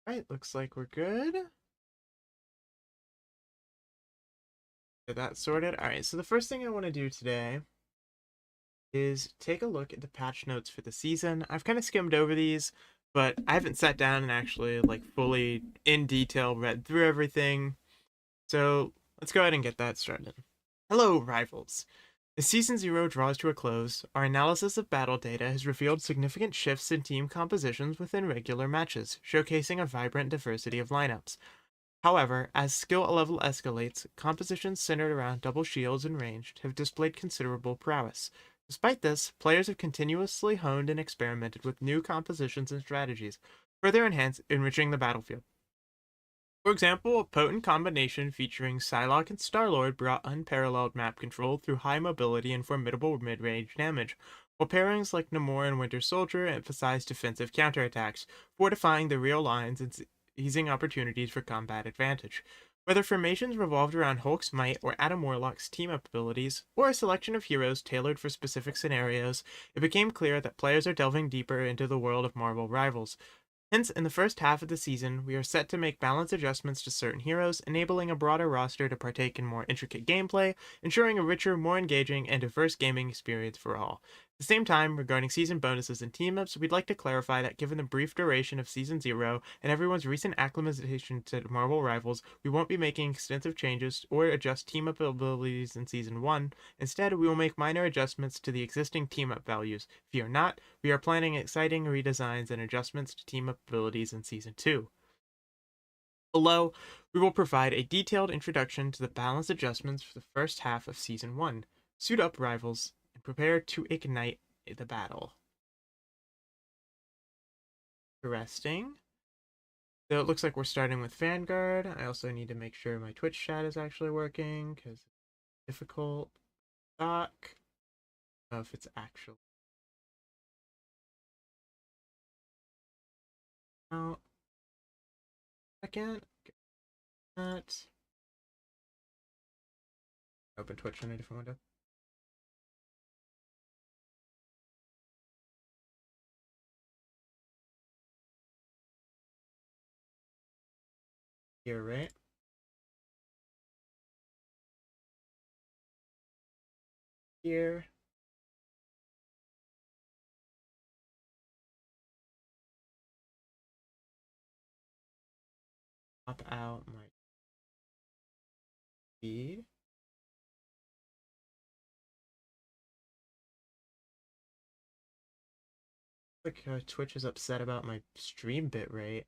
Alright, looks like we're good. Get that sorted. Alright, so the first thing I want to do today is take a look at the patch notes for the season. I've kind of skimmed over these, but I haven't sat down and actually fully in detail read through everything. So let's go ahead and get that started. Hello, rivals. As Season 0 draws to a close, our analysis of battle data has revealed significant shifts in team compositions within regular matches, showcasing a vibrant diversity of lineups. However, as skill level escalates, compositions centered around double shields and ranged have displayed considerable prowess. Despite this, players have continuously honed and experimented with new compositions and strategies, further enriching the battlefield. For example, a potent combination featuring Psylocke and Star-Lord brought unparalleled map control through high mobility and formidable mid-range damage, while pairings like Namor and Winter Soldier emphasized defensive counterattacks, fortifying the real lines and seizing opportunities for combat advantage. Whether formations revolved around Hulk's might or Adam Warlock's team-up abilities, or a selection of heroes tailored for specific scenarios, it became clear that players are delving deeper into the world of Marvel Rivals. Hence, in the first half of the season, we are set to make balanced adjustments to certain heroes, enabling a broader roster to partake in more intricate gameplay, ensuring a richer, more engaging, and diverse gaming experience for all. At the same time, regarding season bonuses and team ups, we'd like to clarify that given the brief duration of Season 0 and everyone's recent acclimatization to Marvel Rivals, we won't be making extensive changes or adjust team up abilities in Season 1. Instead, we will make minor adjustments to the existing team up values. Fear not, we are planning exciting redesigns and adjustments to team up abilities in Season 2. Below, we will provide a detailed introduction to the balance adjustments for the first half of Season 1. Suit up, rivals, and prepare to ignite the battle. Interesting. So it looks like we're starting with Vanguard. I also need to make sure my Twitch chat is actually working because it's difficult. Doc. I don't know if it's actually out. Second. Get that. Open Twitch in a different window. Here, right? Here. Pop out my feed. Like Twitch is upset about my stream bitrate.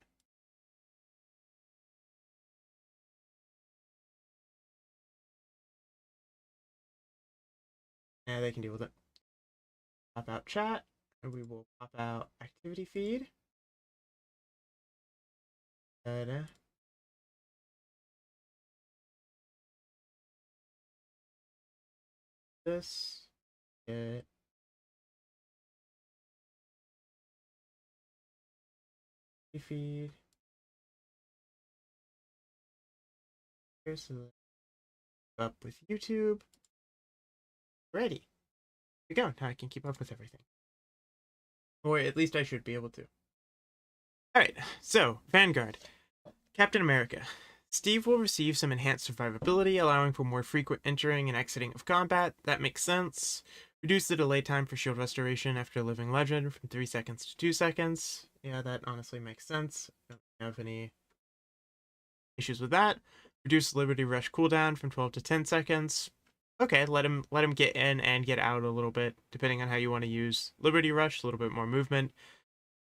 Yeah, they can deal with it. Pop out chat, and we will pop out activity feed. Da-da. This. Get feed. Here's up with YouTube. Ready. Here we go. Now I can keep up with everything. Or at least I should be able to. Alright, so Vanguard. Captain America. Steve will receive some enhanced survivability, allowing for more frequent entering and exiting of combat. That makes sense. Reduce the delay time for shield restoration after Living Legend from 3 seconds to 2 seconds. Yeah, that honestly makes sense. I don't have any issues with that. Reduce Liberty Rush cooldown from 12 to 10 seconds. Okay, let him get in and get out a little bit, depending on how you want to use Liberty Rush, a little bit more movement.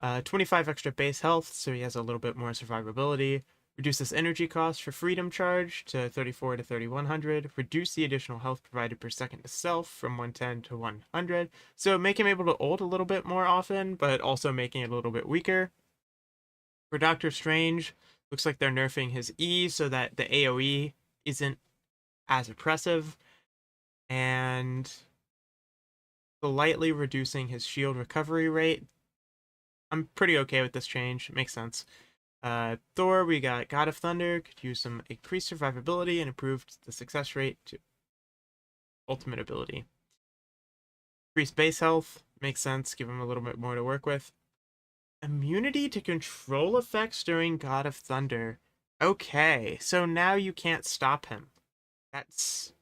25 extra base health, so he has a little bit more survivability. Reduce this energy cost for Freedom Charge to 34 to 3100. Reduce the additional health provided per second to self from 110 to 100. So make him able to ult a little bit more often, but also making it a little bit weaker. For Doctor Strange, looks like they're nerfing his E so that the AoE isn't as oppressive. And slightly reducing his shield recovery rate. I'm pretty okay with this change. It makes sense. Thor, we got God of Thunder, could use some increased survivability and improved the success rate to ultimate ability. Increased base health, makes sense, give him a little bit more to work with. Immunity to control effects during God of Thunder. Okay, so now you can't stop him. That's...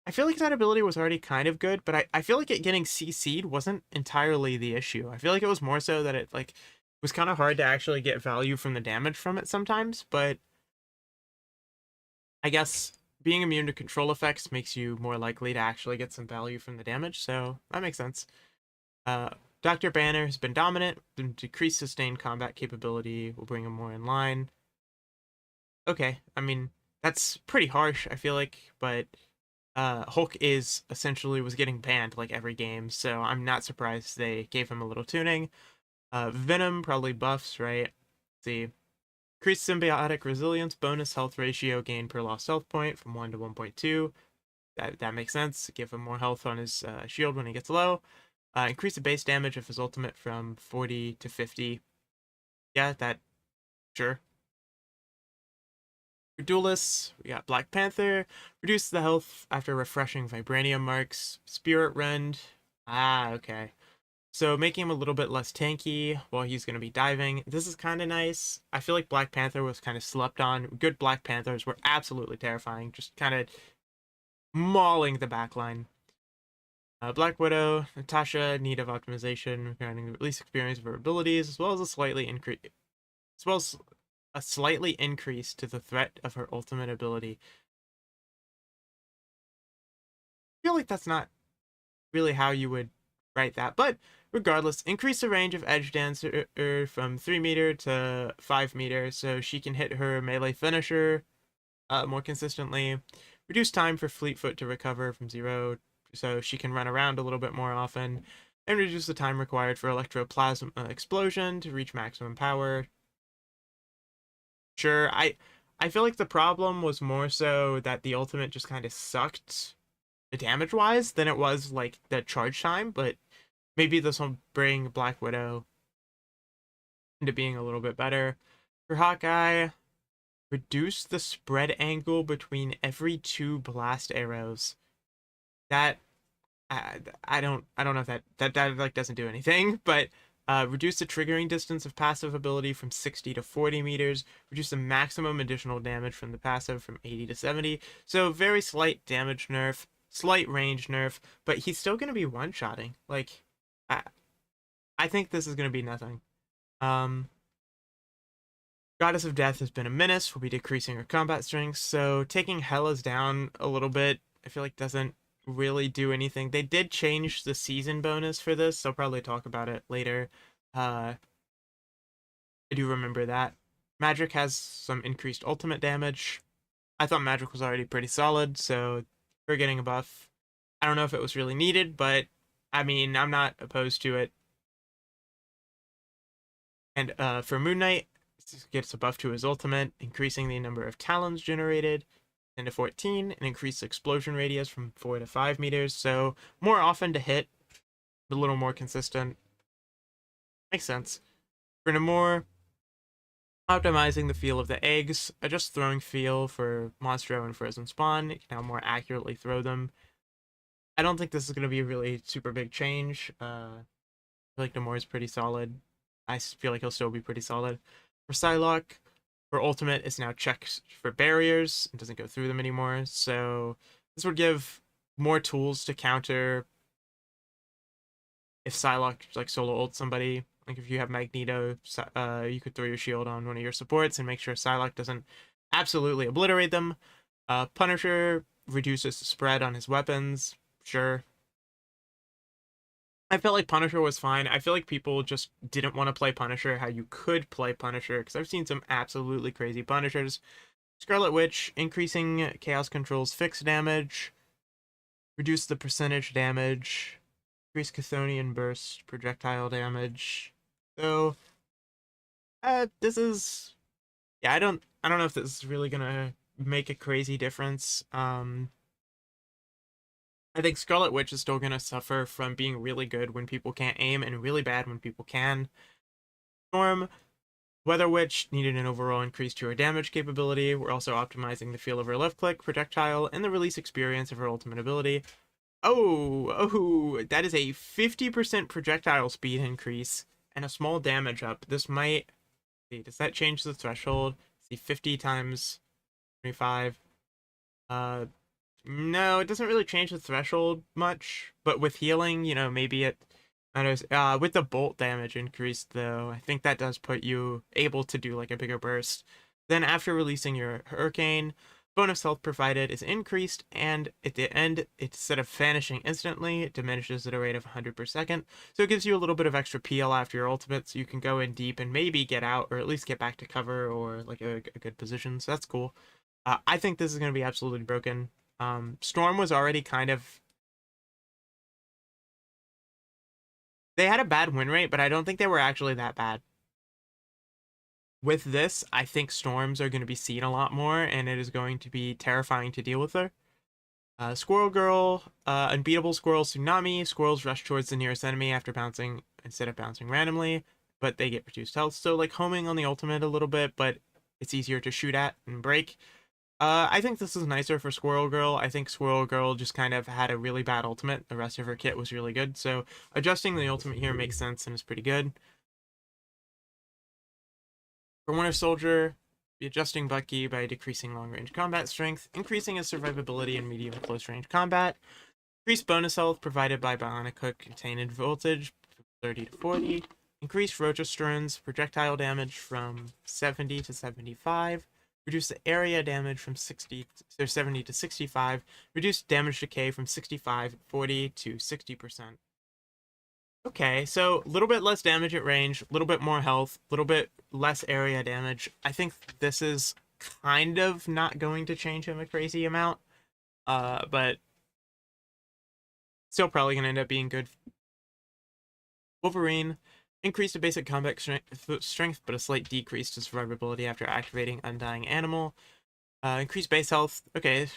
I feel like that ability was already kind of good, but I feel like it getting CC'd wasn't entirely the issue. I feel like it was more so that it like was kind of hard to actually get value from the damage from it sometimes, but I guess being immune to control effects makes you more likely to actually get some value from the damage, so that makes sense. Uh, Dr. Banner has been dominant, decreased sustained combat capability will bring him more in line. Okay, I mean, that's pretty harsh, I feel like, but Hulk is essentially was getting banned like every game, so I'm not surprised they gave him a little tuning. Venom probably buffs, right? Let's see. Increased symbiotic resilience, bonus health ratio gain per lost health point from 1 to 1.2. That makes sense. Give him more health on his shield when he gets low. Increase the base damage of his ultimate from 40 to 50. Yeah, that, sure. For duelists, we got Black Panther. Reduce the health after refreshing Vibranium marks. Spirit Rend. Ah, okay. So making him a little bit less tanky while he's going to be diving. This is kind of nice. I feel like Black Panther was kind of slept on. Good Black Panthers were absolutely terrifying. Just kind of mauling the backline. Black Widow, Natasha, need of optimization regarding the release experience of her abilities, as well as a slightly increase to the threat of her ultimate ability. I feel like that's not really how you would write that, but regardless, increase the range of Edge Dancer from 3 meter to 5 meter so she can hit her melee finisher more consistently. Reduce time for Fleetfoot to recover from 0 so she can run around a little bit more often. And reduce the time required for Electroplasm explosion to reach maximum power. Sure, I feel like the problem was more so that the ultimate just kind of sucked damage wise than it was like the charge time, but maybe this will bring Black Widow into being a little bit better. For Hawkeye, reduce the spread angle between every 2 blast arrows. That I don't know if that like doesn't do anything, but reduce the triggering distance of passive ability from 60 to 40 meters. Reduce the maximum additional damage from the passive from 80 to 70. So very slight damage nerf, slight range nerf, but he's still going to be one-shotting. Like, I, I think this is going to be nothing. Um, Goddess of Death has been a menace. We'll be decreasing her combat strength, so taking Hela's down a little bit, I feel like doesn't really do anything. They did change the season bonus for this. I'll probably talk about it later. I do remember that. Magic has some increased ultimate damage. I thought Magic was already pretty solid, so for getting a buff, I don't know if it was really needed, but I mean, I'm not opposed to it. And for Moon Knight, gets a buff to his ultimate, increasing the number of talons generated 10 to 14, and increase explosion radius from 4 to 5 meters. So more often to hit, a little more consistent. Makes sense. For Namor, optimizing the feel of the eggs, adjust throwing feel for Monstro and Frozen Spawn. You can now more accurately throw them. I don't think this is going to be a really super big change. I feel like Namor is pretty solid. I feel like he'll still be pretty solid. For Psylocke, her ultimate is now checked for barriers and doesn't go through them anymore. So this would give more tools to counter if Psylocke like solo ult somebody. Like if you have Magneto, you could throw your shield on one of your supports and make sure Psylocke doesn't absolutely obliterate them. Punisher reduces the spread on his weapons. Sure. I felt like Punisher was fine. I feel like people just didn't want to play Punisher how you could play Punisher, because I've seen some absolutely crazy Punishers. Scarlet Witch, increasing Chaos Control's fixed damage, reduce the percentage damage, increase Chthonian Burst projectile damage. So, this is... Yeah, I don't know if this is really gonna make a crazy difference. I think Scarlet Witch is still going to suffer from being really good when people can't aim and really bad when people can. Storm, Weather Witch needed an overall increase to her damage capability. We're also optimizing the feel of her left click, projectile, and the release experience of her ultimate ability. Oh, that is a 50% projectile speed increase. and a small damage up. This might, see, does that change the threshold? See, 50 times 25. No, it doesn't really change the threshold much, but with healing, maybe it matters. With the bolt damage increased, though, I think that does put you able to do like a bigger burst. Then after releasing your hurricane, bonus health provided is increased, and at the end, instead of vanishing instantly, it diminishes at a rate of 100 per second. So it gives you a little bit of extra peel after your ultimate, so you can go in deep and maybe get out, or at least get back to cover or like a good position. So that's cool. I think this is going to be absolutely broken. Storm was already kind of. They had a bad win rate, but I don't think they were actually that bad. With this, I think storms are going to be seen a lot more, and it is going to be terrifying to deal with her. Squirrel Girl, Unbeatable Squirrel Tsunami. Squirrels rush towards the nearest enemy after bouncing instead of bouncing randomly, but they get reduced health. So like homing on the ultimate a little bit, but it's easier to shoot at and break. I think this is nicer for Squirrel Girl. I think Squirrel Girl just kind of had a really bad ultimate. The rest of her kit was really good. So adjusting the ultimate here makes sense and is pretty good. For Winter Soldier, be adjusting Bucky by decreasing long-range combat strength, increasing his survivability in medium and close-range combat, increased bonus health provided by Bionic Hook contained voltage from 30 to 40, increased Rotostrun's projectile damage from 70 to 75, reduce the area damage from 70 to 65, reduce damage decay from 65, 40 to 60%. Okay, so a little bit less damage at range, a little bit more health, a little bit less area damage. I think this is kind of not going to change him a crazy amount, but still probably going to end up being good. Wolverine increased the basic combat strength, but a slight decrease to survivability after activating Undying Animal. Increased base health. Okay,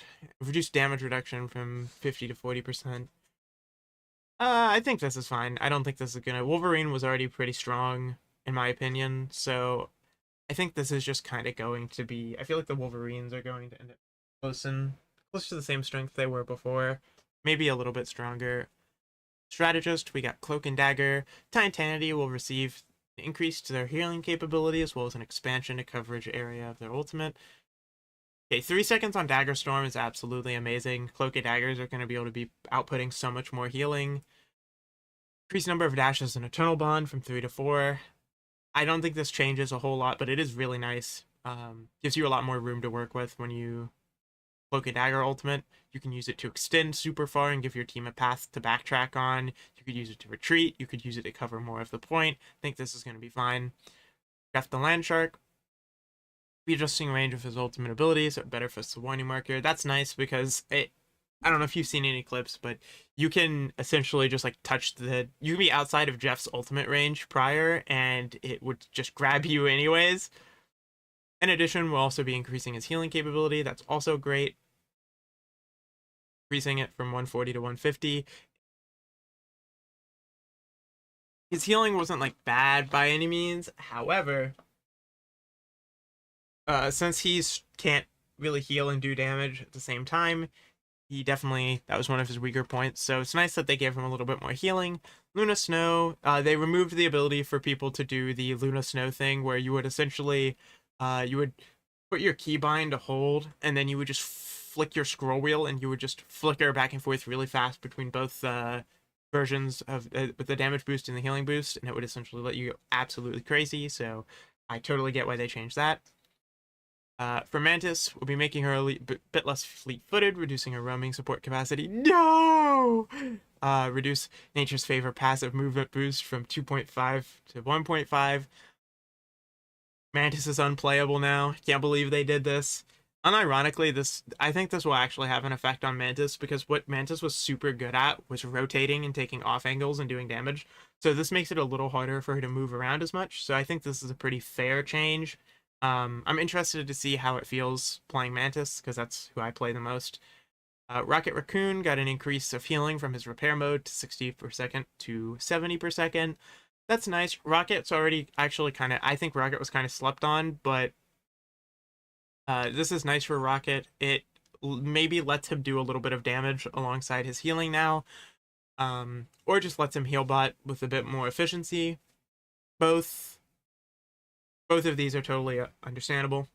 reduced damage reduction from 50 to 40%. I think this is fine. I don't think this is gonna. Wolverine was already pretty strong, in my opinion, so I think this is just kind of going to be. I feel like the Wolverines are going to end up close to the same strength they were before, maybe a little bit stronger. Strategist, we got Cloak and Dagger. Titanity will receive an increase to their healing capability as well as an expansion to coverage area of their ultimate. Okay, 3 seconds on Dagger Storm is absolutely amazing. Cloak and Daggers are going to be able to be outputting so much more healing. Increased number of dashes in Eternal Bond from 3 to 4. I don't think this changes a whole lot, but it is really nice. Gives you a lot more room to work with when you Cloak and Dagger ultimate. You can use it to extend super far and give your team a path to backtrack on. You could use it to retreat. You could use it to cover more of the point. I think this is going to be fine. Got the Land Shark. Be adjusting range of his ultimate abilities, so it better fits the warning marker. That's nice because I don't know if you've seen any clips, but you can essentially just like you can be outside of Jeff's ultimate range prior and it would just grab you anyways. In addition, we'll also be increasing his healing capability. That's also great. Increasing it from 140 to 150. His healing wasn't like bad by any means. However, since he's can't really heal and do damage at the same time, that was one of his weaker points. So it's nice that they gave him a little bit more healing. Luna Snow, they removed the ability for people to do the Luna Snow thing where you would essentially, you would put your keybind to hold, and then you would just flick your scroll wheel, and you would just flicker back and forth really fast between both versions of with the damage boost and the healing boost, and it would essentially let you go absolutely crazy. So I totally get why they changed that. For Mantis, we'll be making her a bit less fleet-footed, reducing her roaming support capacity. No! Reduce Nature's Favor passive movement boost from 2.5 to 1.5. Mantis is unplayable now. Can't believe they did this. Unironically, I think this will actually have an effect on Mantis because what Mantis was super good at was rotating and taking off angles and doing damage. So this makes it a little harder for her to move around as much. So I think this is a pretty fair change. I'm interested to see how it feels playing Mantis, because that's who I play the most. Rocket Raccoon got an increase of healing from his repair mode to 60 per second to 70 per second. That's nice. Rocket's already actually I think Rocket was kind of slept on, but this is nice for Rocket. It maybe lets him do a little bit of damage alongside his healing now, or just lets him heal bot with a bit more efficiency. both both of these are totally understandable.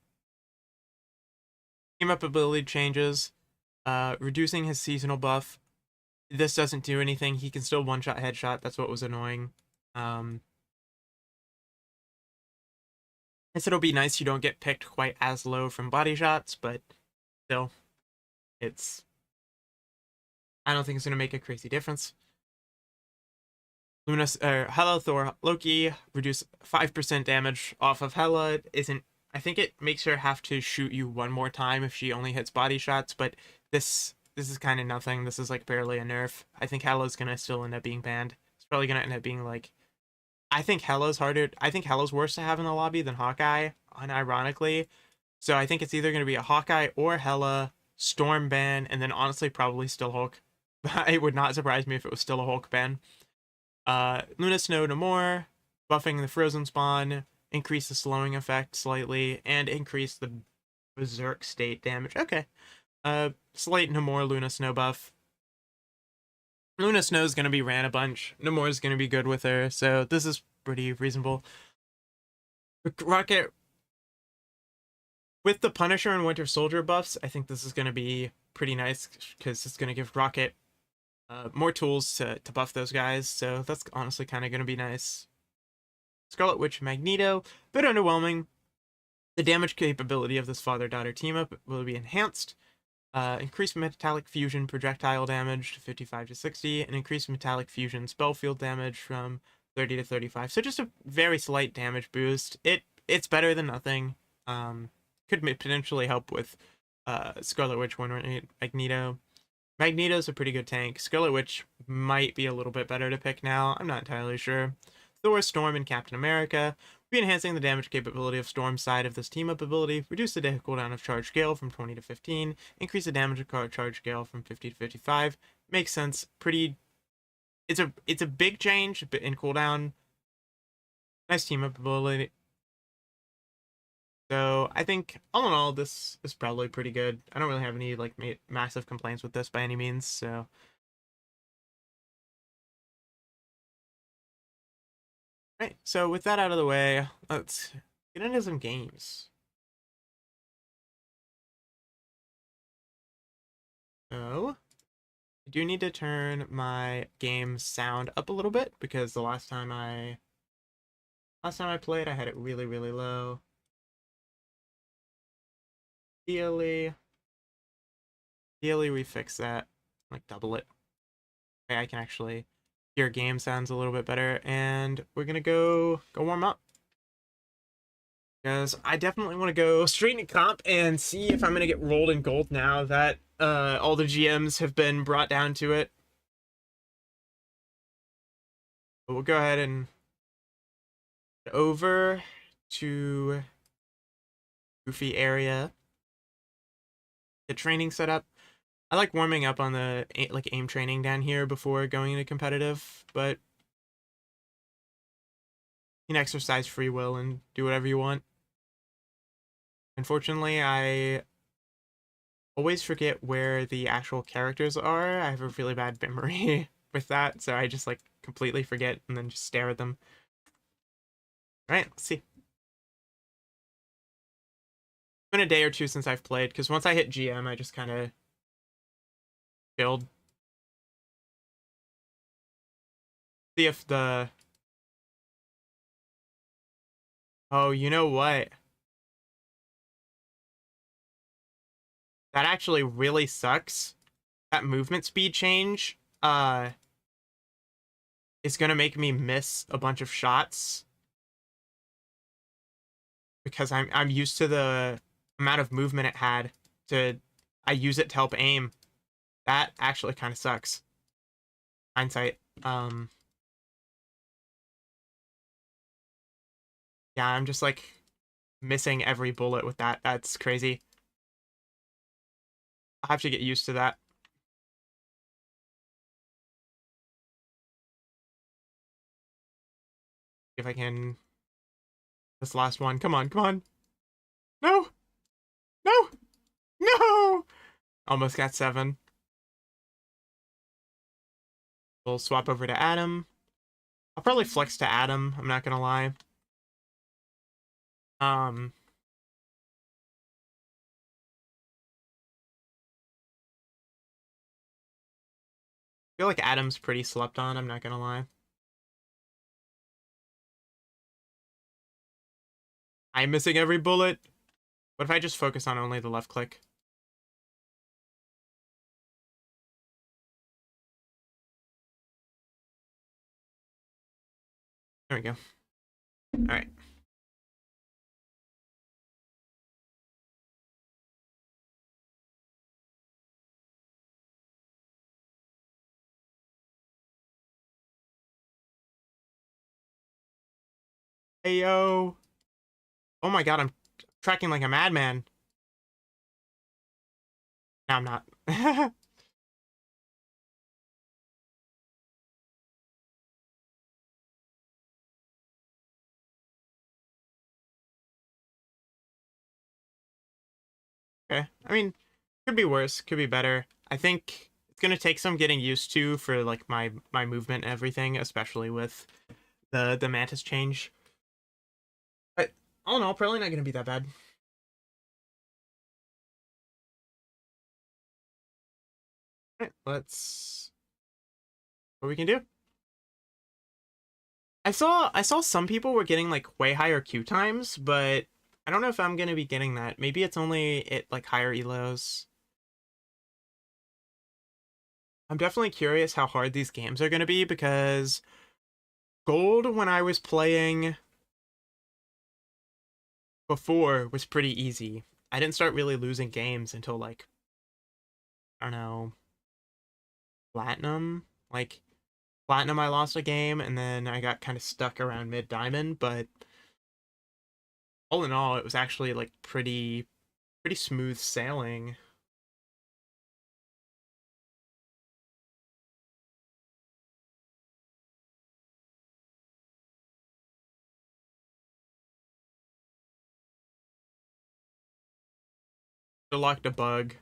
Team up ability changes, reducing his seasonal buff. This doesn't do anything. He can still one-shot headshot. That's what was annoying. Guess it'll be nice you don't get picked quite as low from body shots, but still, it's I don't think it's gonna make a crazy difference. Hela Thor Loki reduce 5% damage off of Hela. Isn't I think it makes her have to shoot you one more time if she only hits body shots, but this is kind of nothing. This is like barely a nerf. I think Hela's gonna still end up being banned. It's probably gonna end up being like I think Hela's harder. I think Hela's worse to have in the lobby than Hawkeye, unironically. So I think it's either gonna be a Hawkeye or Hela Storm ban, and then honestly probably still Hulk. It would not surprise me if it was still a Hulk ban. Luna Snow no more, buffing the frozen spawn, increase the slowing effect slightly, and increase the berserk state damage. Okay. Slate no more Luna Snow buff. Luna Snow's gonna be ran a bunch. Nemore's gonna be good with her, so this is pretty reasonable. Rocket with the Punisher and Winter Soldier buffs, I think this is gonna be pretty nice because it's gonna give Rocket more tools to buff those guys, so that's honestly kind of going to be nice. Scarlet Witch Magneto, bit underwhelming. The damage capability of this father-daughter team-up will be enhanced. Increased metallic fusion projectile damage to 55 to 60, and increased metallic fusion spell field damage from 30 to 35. So just a very slight damage boost. It's better than nothing. Could potentially help with Scarlet Witch, Magneto. Magneto's a pretty good tank. Scarlet Witch might be a little bit better to pick now. I'm not entirely sure. Thor, Storm, and Captain America. We'll be enhancing the damage capability of Storm's side of this team-up ability. Reduce the cooldown of Charge Gale from 20 to 15. Increase the damage of Charge Gale from 50 to 55. Makes sense. Pretty... It's a big change in cooldown. Nice team-up ability. So I think all in all, this is probably pretty good. I don't really have any like massive complaints with this by any means. So right. So with that out of the way, let's get into some games. So I do need to turn my game sound up a little bit because the last time I played, I had it really, really low. Ideally, we fix that, like double it. Okay, I can actually hear game sounds a little bit better, and we're gonna go warm up. Because I definitely want to go straight into comp and see if I'm gonna get rolled in gold now that all the GMs have been brought down to it. But we'll go ahead and over to Goofy area. Get training set up. I like warming up on the like aim training down here before going into competitive, but you can exercise free will and do whatever you want. Unfortunately, I always forget where the actual characters are. I have a really bad memory with that, so I just like completely forget and then just stare at them. All right, let's see. It's been a day or two since I've played because once I hit GM, I just kind of build. See if the oh, you know what? That actually really sucks. That movement speed change is gonna make me miss a bunch of shots because I'm used to the amount of movement it had I use it to help aim. That actually kind of sucks. Hindsight. Yeah, I'm just like missing every bullet with that. That's crazy. I'll have to get used to that. If I can. This last one. Come on, come on. No! No! No! Almost got 7. We'll swap over to Adam. I'll probably flex to Adam, I'm not gonna lie. Um, I feel like Adam's pretty slept on, I'm not gonna lie. I'm missing every bullet. What if I just focus on only the left click? There we go. All right. Hey, yo. Oh my god, I'm tracking like a madman. No, I'm not. Okay. I mean, could be worse, could be better. I think it's gonna take some getting used to for like my movement and everything, especially with the mantis change. But all in all, probably not gonna be that bad. All right, let's what we can do. I saw some people were getting like way higher queue times, but I don't know if I'm gonna be getting that. Maybe it's only at like higher elos. I'm definitely curious how hard these games are gonna be because gold when I was playing before was pretty easy. I didn't start really losing games until like I don't know, platinum. Like platinum I lost a game and then I got kind of stuck around mid diamond, but all in all it was actually like pretty smooth sailing. They locked a bug.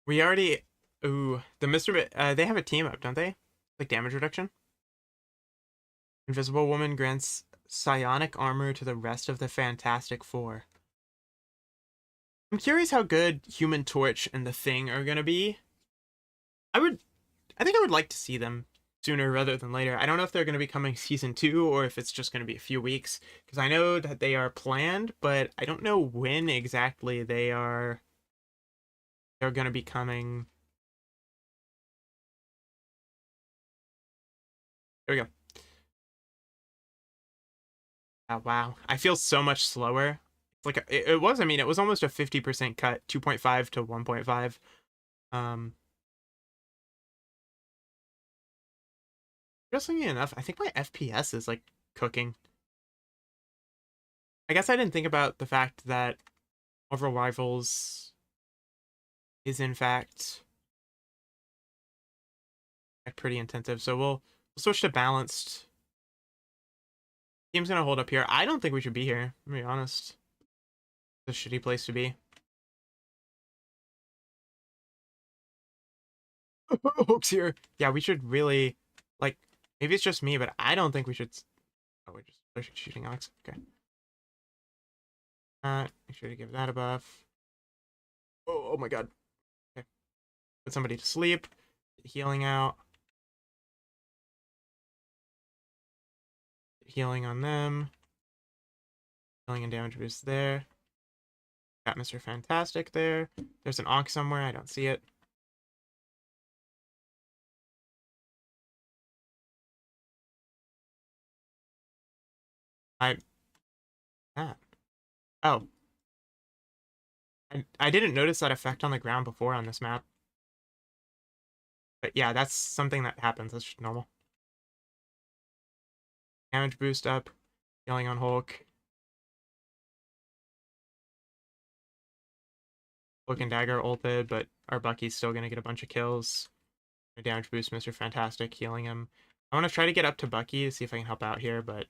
We already ooh, the Mr. They have a team up, don't they? Like damage reduction? Invisible Woman grants psionic armor to the rest of the Fantastic Four. I'm curious how good Human Torch and the Thing are gonna be. I would I think I would like to see them sooner rather than later. I don't know if they're going to be coming season 2 or if it's just going to be a few weeks because I know that they are planned, but I don't know when exactly they're going to be coming. There we go. Oh, wow. I feel so much slower. It's like it was, I mean, it was almost a 50% cut, 2.5 to 1.5. Um Interestingly enough, I think my FPS is like cooking. I guess I didn't think about the fact that Marvel Rivals is in fact pretty intensive. So we'll switch to balanced. Team's gonna hold up here. I don't think we should be here, to be honest. It's a shitty place to be. Hook's here. Yeah, we should really like maybe it's just me, but I don't think we should oh we're just shooting Alex. Okay. Make sure to give that a buff. Oh my god. Okay. Put somebody to sleep. Healing out. Healing on them. Healing and damage boost there. Got Mr. Fantastic there. There's an Onk somewhere. I don't see it. I that. Oh, I didn't notice that effect on the ground before on this map. But yeah, that's something that happens. That's just normal. Damage boost up. Healing on Hulk. Hulk and Dagger ulted, but our Bucky's still going to get a bunch of kills. Damage boost, Mr. Fantastic, healing him. I want to try to get up to Bucky to see if I can help out here, but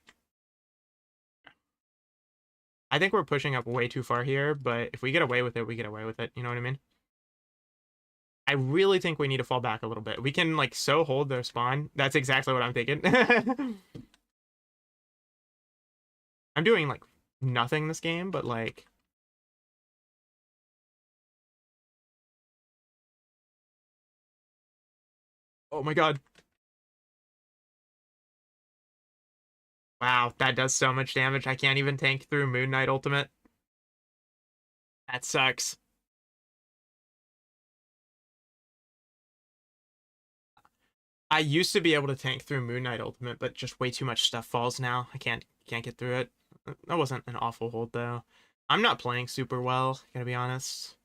I think we're pushing up way too far here, but if we get away with it, we get away with it. You know what I mean? I really think we need to fall back a little bit. We can like so hold their spawn. That's exactly what I'm thinking. I'm doing like nothing this game, but like oh my god. Wow, that does so much damage. I can't even tank through Moon Knight ultimate. That sucks. I used to be able to tank through Moon Knight ultimate, but just way too much stuff falls now. I can't get through it. That wasn't an awful hold though. I'm not playing super well, gotta be honest.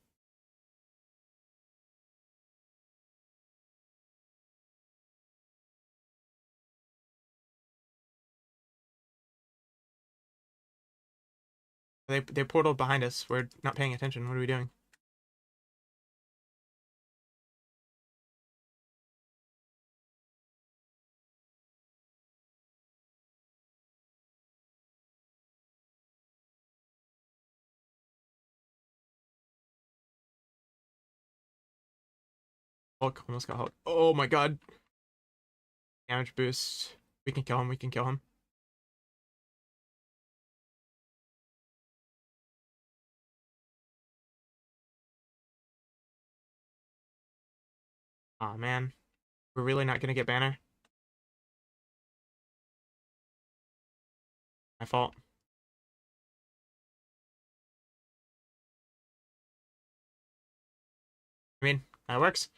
They portaled behind us. We're not paying attention. What are we doing? Hulk almost got Hulk. Oh my god. Damage boost. We can kill him. We can kill him. Aw, man. We're really not gonna get banner. My fault. I mean, that works.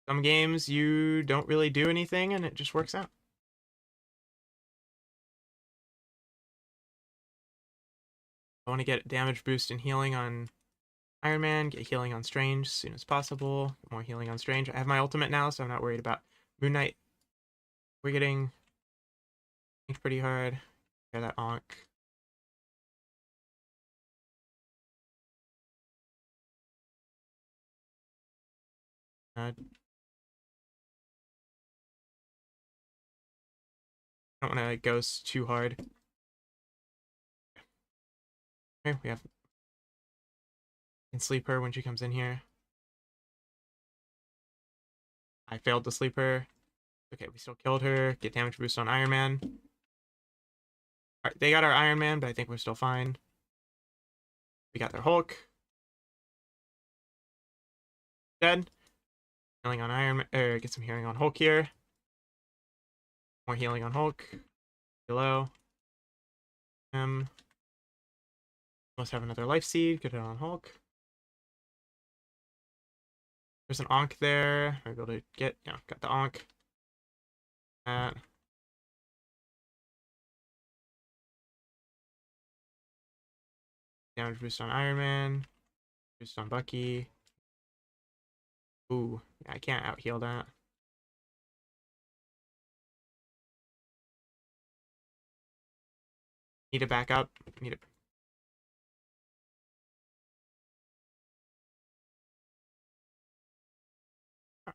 Some games you don't really do anything and it just works out. I want to get damage boost and healing on Iron Man, get healing on Strange as soon as possible. More healing on Strange. I have my ultimate now, so I'm not worried about Moon Knight. We're getting pretty hard. Get that Ankh. I don't want to ghost too hard. Okay, we can sleep her when she comes in here. I failed to sleep her. Okay, we still killed her. Get damage boost on Iron Man. Alright, they got our Iron Man, but I think we're still fine. We got their Hulk. Dead. Healing on Iron Man. Get some healing on Hulk here. More healing on Hulk. Below. Must have another life seed. Get it on Hulk. There's an Ankh there. I'm able to get, yeah, got the Ankh. That. Damage boost on Iron Man. Boost on Bucky. Ooh, yeah, I can't out heal that. Need to back up. Need to.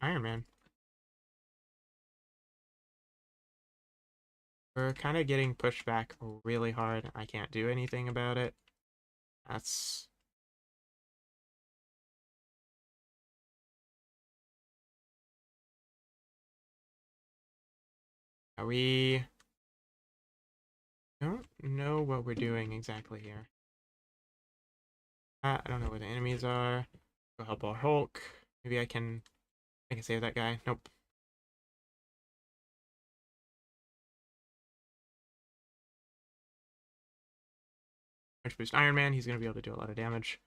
Iron Man. We're kind of getting pushed back really hard. I can't do anything about it. That's. Are we. Don't know what we're doing exactly here. I don't know where the enemies are. Go help our Hulk. Maybe I can save that guy. Nope. Charge boost Iron Man. He's gonna be able to do a lot of damage.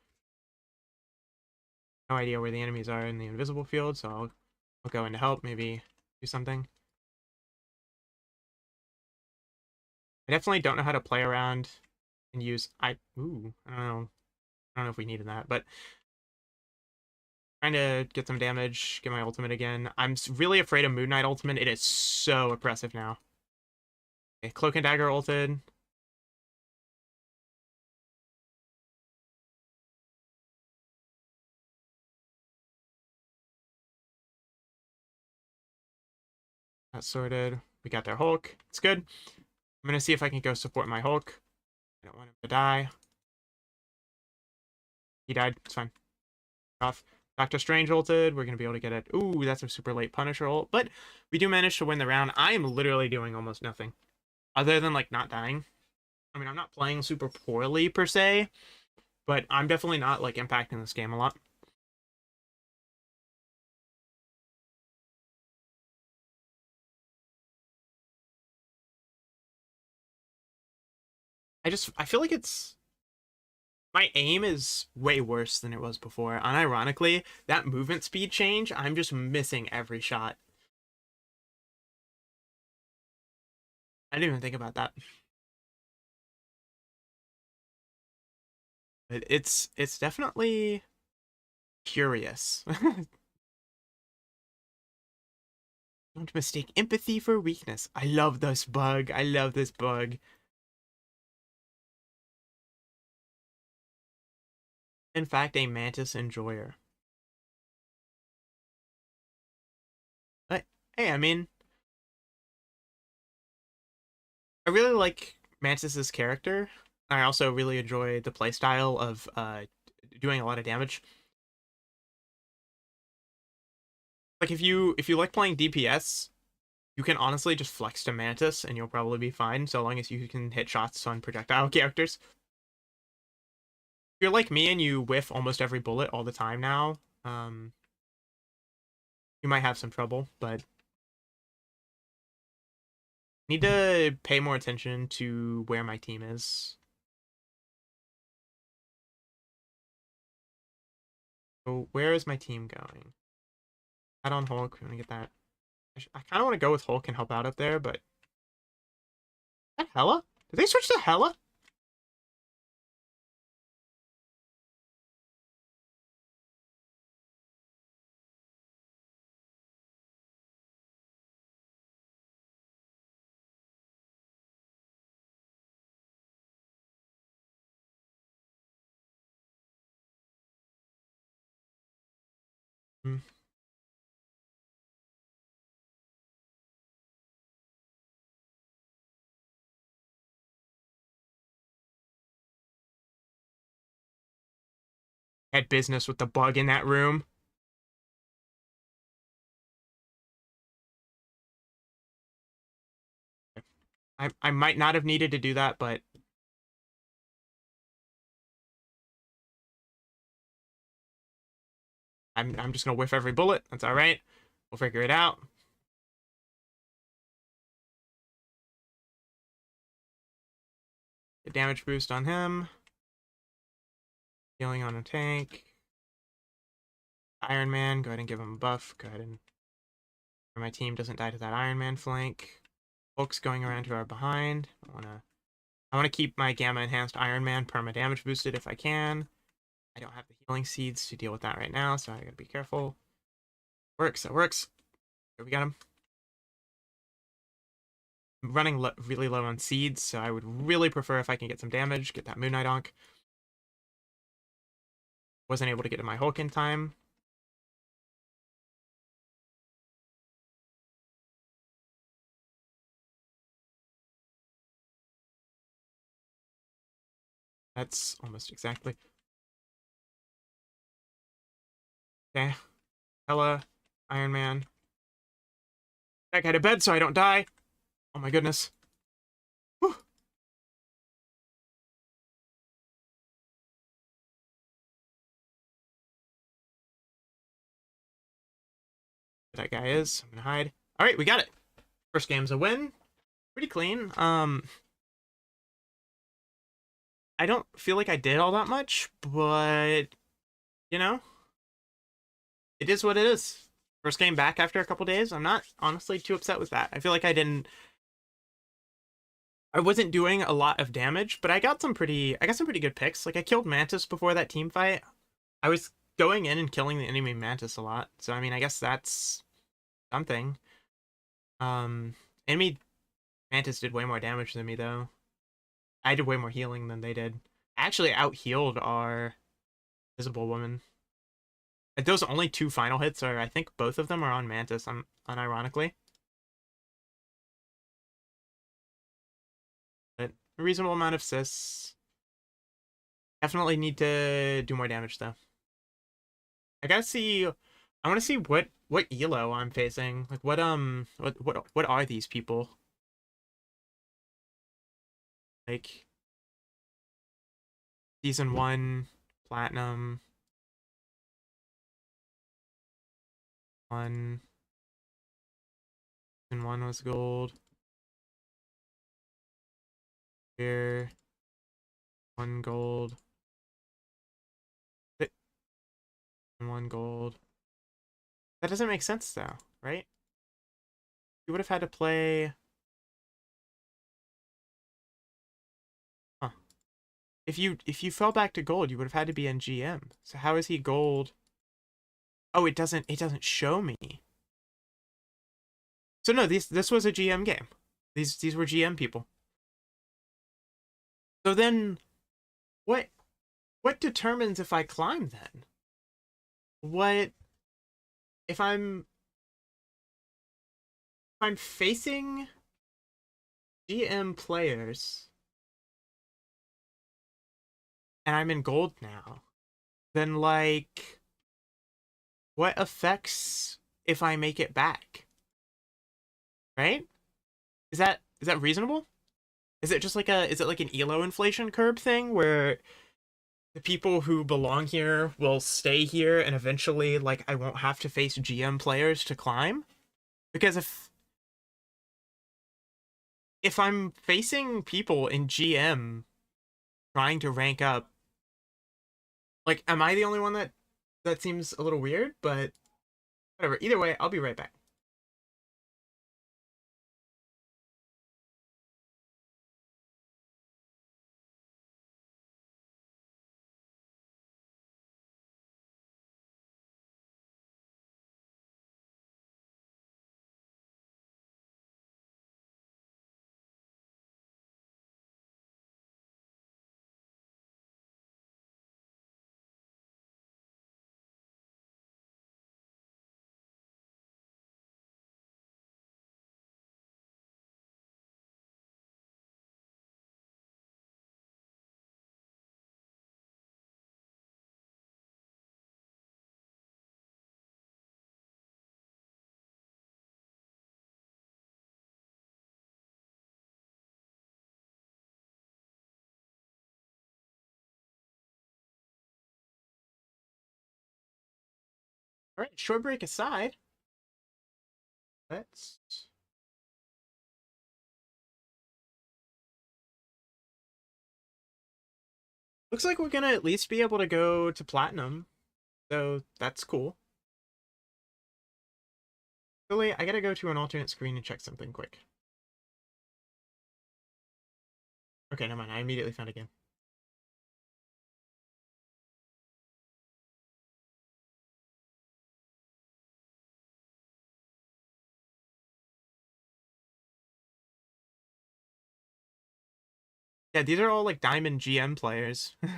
No idea where the enemies are in the invisible field, so I'll go in to help. Maybe do something. I definitely don't know how to play around and use ooh, I don't know. I don't know if we needed that, but trying to get some damage, get my ultimate again. I'm really afraid of Moon Knight ultimate. It is so oppressive now. Okay, Cloak and Dagger ulted. That's sorted. We got their Hulk. It's good. I'm gonna see if I can go support my Hulk. I don't want him to die. He died. It's fine. Off. Doctor Strange ulted. We're gonna be able to get it. Ooh, that's a super late Punisher ult. But we do manage to win the round. I am literally doing almost nothing. Other than, like, not dying. I mean, I'm not playing super poorly, per se. But I'm definitely not, like, impacting this game a lot. I feel like my aim is way worse than it was before. Unironically, that movement speed change, I'm just missing every shot. I didn't even think about that. But it's definitely curious. Don't mistake empathy for weakness. I love this bug. I love this bug. In fact, a mantis enjoyer. But hey, I mean, I really like Mantis's character. I also really enjoy the playstyle of doing a lot of damage. Like if you like playing DPS, you can honestly just flex to Mantis and you'll probably be fine so long as you can hit shots on projectile characters. If you're like me and you whiff almost every bullet all the time now, you might have some trouble, but need to pay more attention to where my team is. So where is my team going? Head on Hulk. I'm gonna get that. I kind of want to go with Hulk and help out up there, but is that Hela? Did they switch to Hela? Hmm. Had business with the bug in that room. I might not have needed to do that, but I'm just gonna whiff every bullet. That's all right. We'll figure it out. Get damage boost on him. Healing on a tank. Iron Man, go ahead and give him a buff. Go ahead and my team doesn't die to that Iron Man flank. Hulk's going around to our behind. I wanna keep my gamma enhanced Iron Man perma damage boosted if I can. I don't have the healing seeds to deal with that right now, so I gotta be careful. Works, that works. Here we got him. I'm running really low on seeds, so I would really prefer if I can get some damage, get that Moon Knight onk. Wasn't able to get to my Hulk in time. That's almost exactly. Okay. Hela, Iron Man. That guy to bed so I don't die. Oh my goodness. Whew. That guy is. I'm gonna hide. Alright, we got it. First game's a win. Pretty clean. I don't feel like I did all that much, but you know, it is what it is. First game back after a couple days. I'm not honestly too upset with that. I feel like I wasn't doing a lot of damage, but I got some pretty good picks. Like I killed Mantis before that team fight. I was going in and killing the enemy Mantis a lot. So I mean, I guess that's something. Um Enemy Mantis did way more damage than me though. I did way more healing than they did. I actually out healed our Visible Woman. Those only two final hits are, I think both of them are on Mantis, unironically. A reasonable amount of sis. Definitely need to do more damage though. I gotta see. I want to see what elo I'm facing. Like what are these people? Like season 1 platinum 1 season 1 was gold. Here 1 gold. 1 gold. That doesn't make sense though, right? You would have had to play. Huh. If you fell back to gold, you would have had to be in GM. So how is he gold? Oh, it doesn't show me. So no, this was a GM game. These were GM people. So then what what determines if I climb then? What if I'm facing GM players and I'm in gold now? Then like what affects if I make it back? Right? Is that reasonable? Is it like an elo inflation curve thing where the people who belong here will stay here and eventually like I won't have to face GM players to climb? Because if I'm facing people in GM trying to rank up, like am I the only one that seems a little weird? But whatever. Either way, I'll be right back. All right, short break aside, let's looks like we're gonna at least be able to go to platinum, so that's cool. Really, I gotta go to an alternate screen and check something quick. Okay, never mind. I immediately found a game. Yeah, these are all like Diamond GM players. So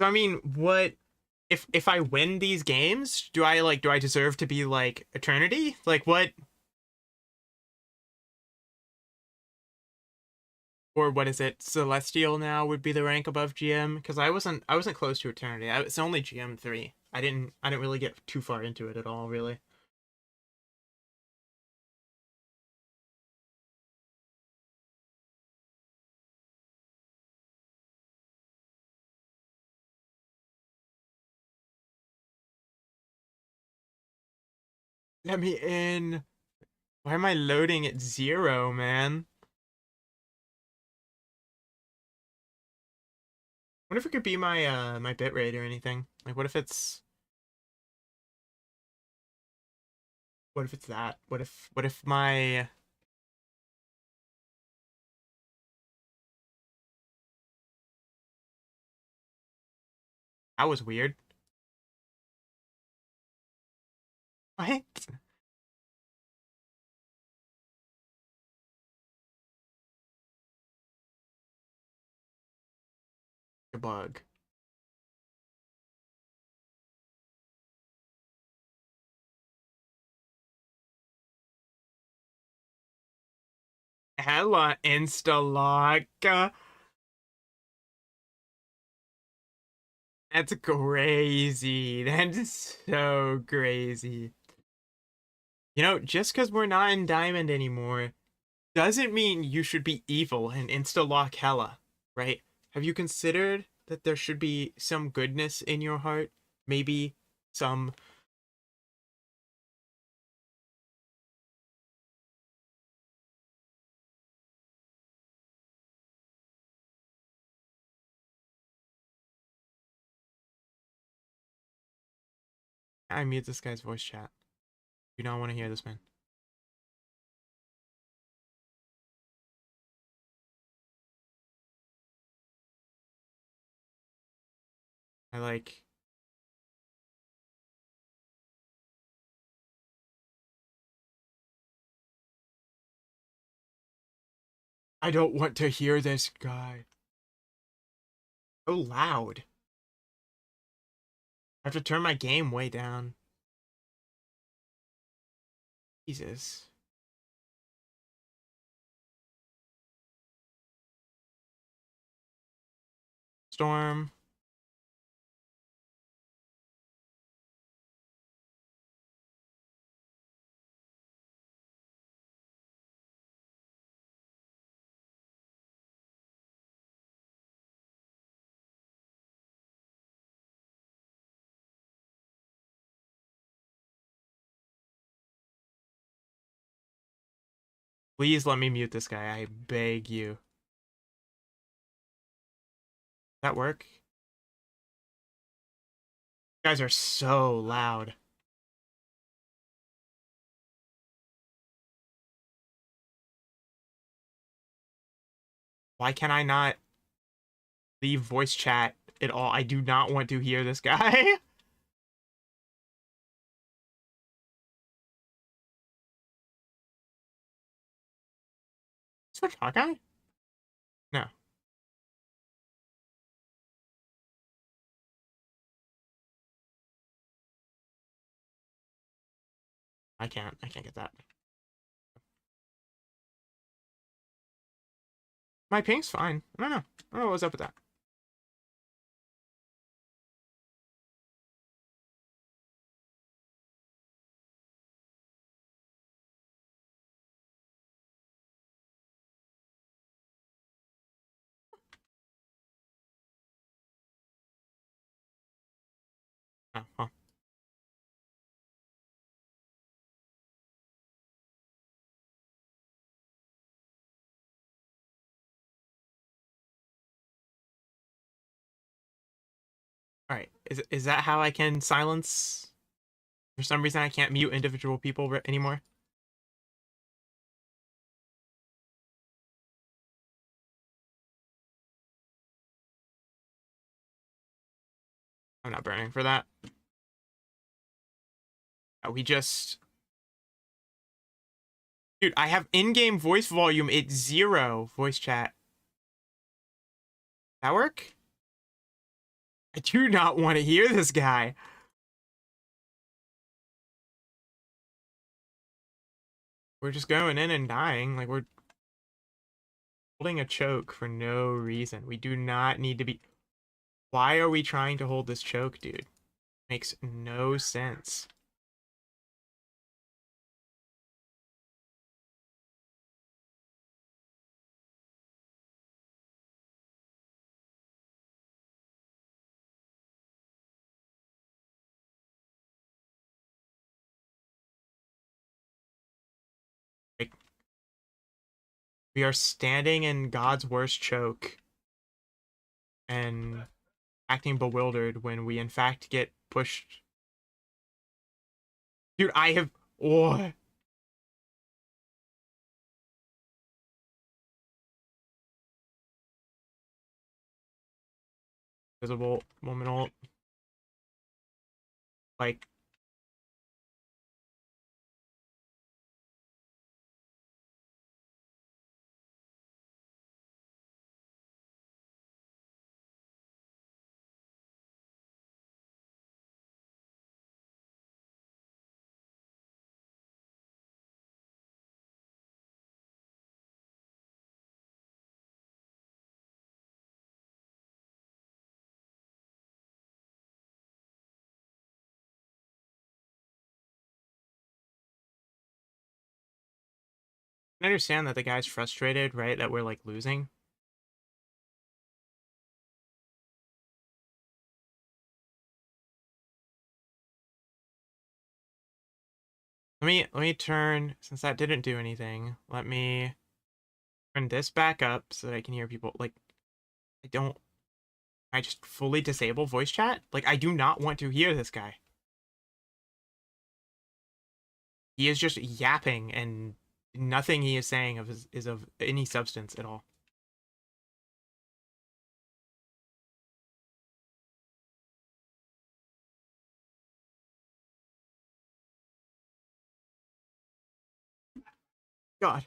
I mean, what if I win these games, do I deserve to be like Eternity? Like what or what is it? Celestial now would be the rank above GM because I wasn't close to Eternity. It's only GM 3. I didn't really get too far into it at all, really. Let me in. Why am I loading at 0, man? What if it could be my bitrate or anything? Like what if it's that? What if my that was weird. What? A bug. Hella insta-lock. That's crazy. That is so crazy. You know, just because we're not in Diamond anymore doesn't mean you should be evil and insta-lock Hella, right? Have you considered that there should be some goodness in your heart? Maybe some. I mute this guy's voice chat. Do not want to hear this man. I like. I don't want to hear this guy. So loud. I have to turn my game way down. Jesus. Storm. Please let me mute this guy. I beg you. That work? You guys are so loud. Why can I not leave voice chat at all? I do not want to hear this guy. Switch Hawkeye? No, I can't. I can't get that. My ping's fine. I don't know. I don't know what's up with that. Oh, well. All right. Is that how I can silence? For some reason, I can't mute individual people anymore. I'm not burning for that. We just. Dude, I have in-game voice volume at 0 voice chat. That work? I do not want to hear this guy. We're just going in and dying. Like, we're holding a choke for no reason. We do not need to be. Why are we trying to hold this choke, dude? Makes no sense. Like, we are standing in God's worst choke and acting bewildered when we in fact get pushed. Dude, I have. Oh. Visible moment ult. Like, I understand that the guy's frustrated, right? That we're like losing. Let me turn, since that didn't do anything, let me turn this back up so that I can hear people. Like, I don't, I just fully disable voice chat? Like, I do not want to hear this guy. He is just yapping and nothing he is saying is of any substance at all. God.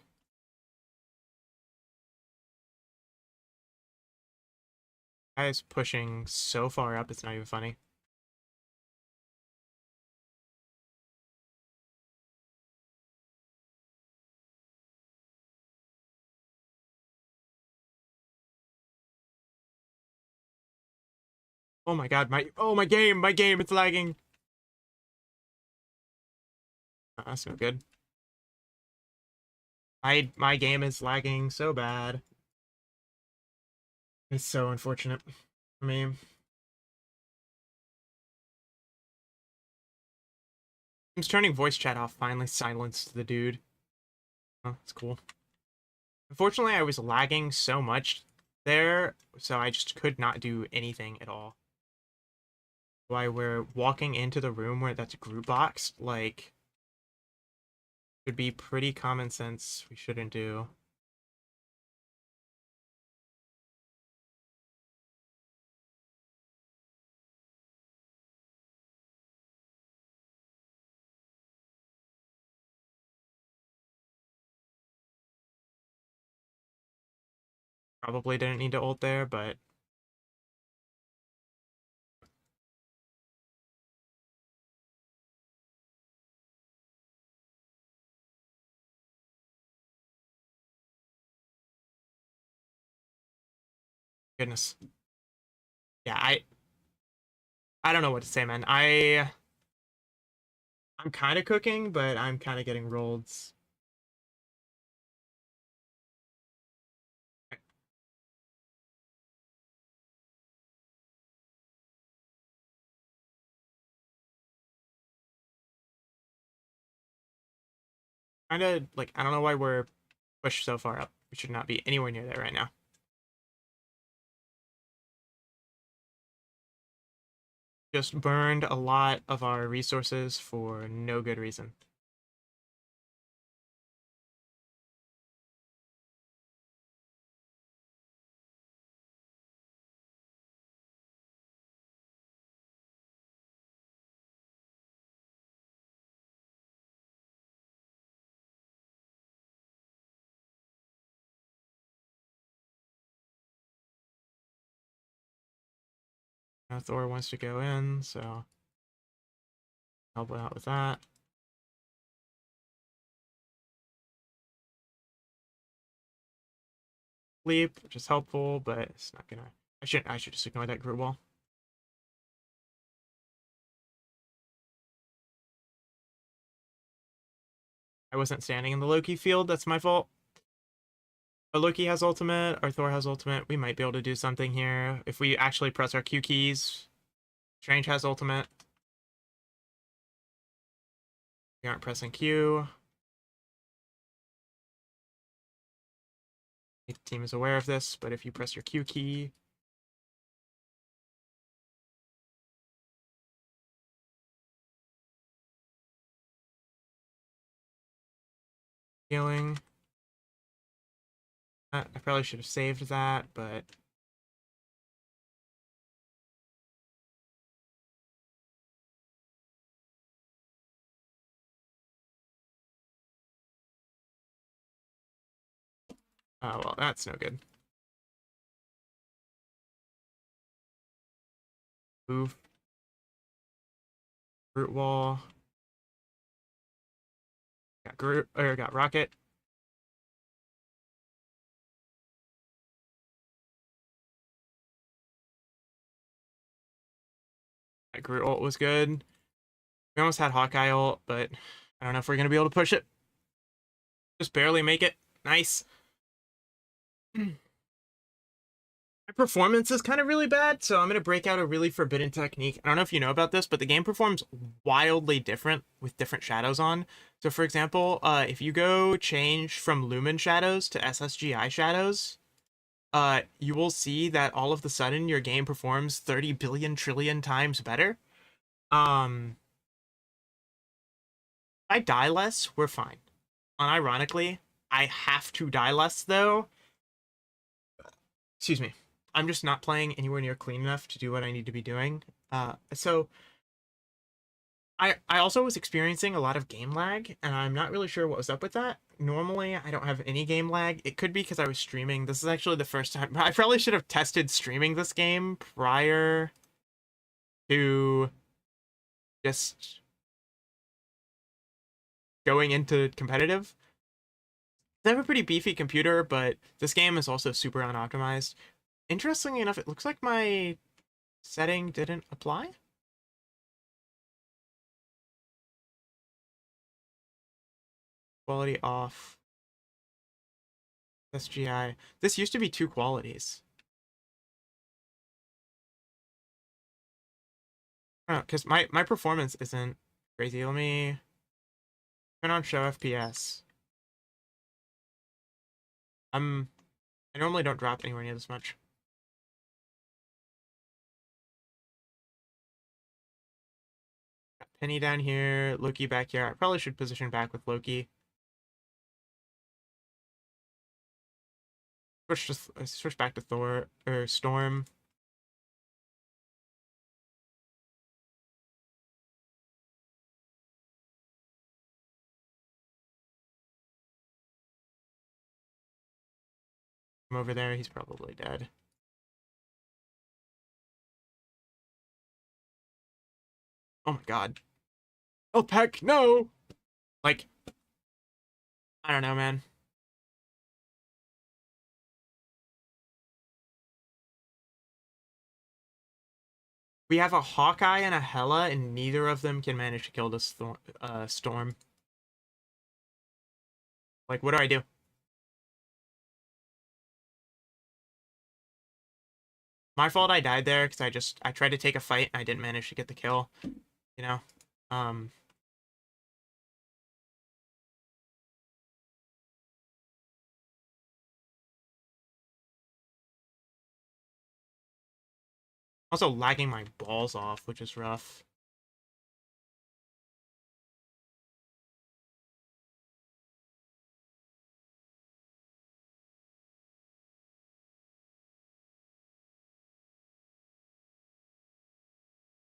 Guy is pushing so far up, it's not even funny. Oh my god, my game, it's lagging. That's no good. My game is lagging so bad. It's so unfortunate for me. I'm just turning voice chat off, finally silenced the dude. Oh, that's cool. Unfortunately, I was lagging so much there, so I just could not do anything at all. Why we're walking into the room where that's group boxed, like, should be pretty common sense. We shouldn't do. Probably didn't need to ult there, but goodness. Yeah, I don't know what to say, man. I'm kind of cooking, but I'm kind of getting rolled. Kind of like I don't know why we're pushed so far up. We should not be anywhere near there right now. Just burned a lot of our resources for no good reason. Now Thor wants to go in, so help out with that. Sleep, which is helpful, but it's not gonna. I should just ignore that group wall. I wasn't standing in the Loki field. That's my fault. But Loki has ultimate, or Thor has ultimate. We might be able to do something here if we actually press our Q keys. Strange has ultimate. We aren't pressing Q. The team is aware of this, but if you press your Q key, healing. I probably should have saved that, but oh well, that's no good. Move. Root wall. Got Groot, or got Rocket. That Groot ult was good. We almost had Hawkeye ult, but I don't know if we're gonna be able to push it. Just barely make it. Nice. My performance is kind of really bad, so I'm going to break out a really forbidden technique. I don't know if you know about this, but the game performs wildly different with different shadows on. So for example, if you go change from Lumen shadows to SSGI shadows, you will see that all of the sudden your game performs 30 billion trillion times better. If I die less, we're fine. Unironically, I have to die less though. Excuse me. I'm just not playing anywhere near clean enough to do what I need to be doing. So I also was experiencing a lot of game lag, and I'm not really sure what was up with that. Normally, I don't have any game lag. It could be because I was streaming. This is actually the first time. I probably should have tested streaming this game prior to just going into competitive. I have a pretty beefy computer, but this game is also super unoptimized. Interestingly enough, it looks like my setting didn't apply. Quality off. SGI. This used to be 2 qualities. Oh, because my performance isn't crazy. Let me turn on show FPS. I normally don't drop anywhere near this much. Got Penny down here, Loki back here. I probably should position back with Loki. Switch back to Thor or Storm. I'm over there. He's probably dead. Oh my god. Oh Peck, no! Like, I don't know, man. We have a Hawkeye and a Hela, and neither of them can manage to kill this Storm. Like, what do I do? My fault I died there because I tried to take a fight and I didn't manage to get the kill. You know? Um Also lagging my balls off, which is rough.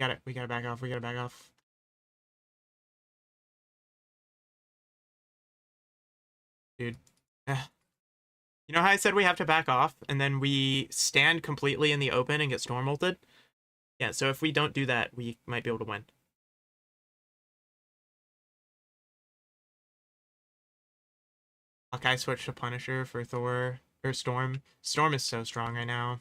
Got it. We gotta back off. We gotta back off. Dude. Eh. You know how I said we have to back off and then we stand completely in the open and get storm ulted? Yeah, so if we don't do that, we might be able to win. Hawkeye switch to Punisher for Thor or Storm. Storm is so strong right now.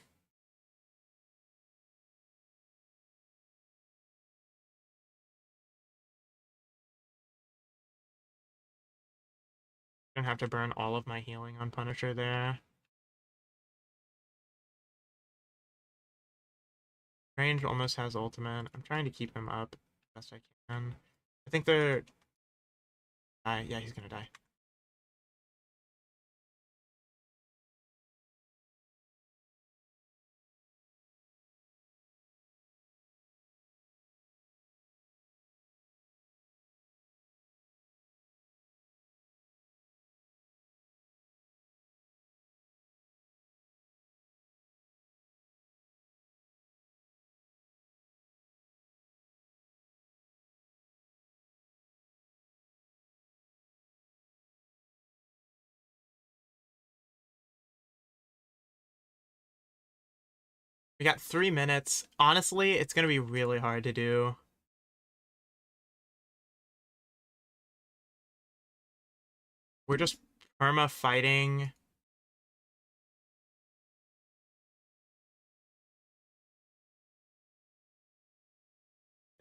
Gonna have to burn all of my healing on Punisher there. Range almost has ultimate. I'm trying to keep him up best I can. I think they're yeah, he's gonna die. We got 3 minutes. Honestly, it's gonna be really hard to do. We're just perma fighting.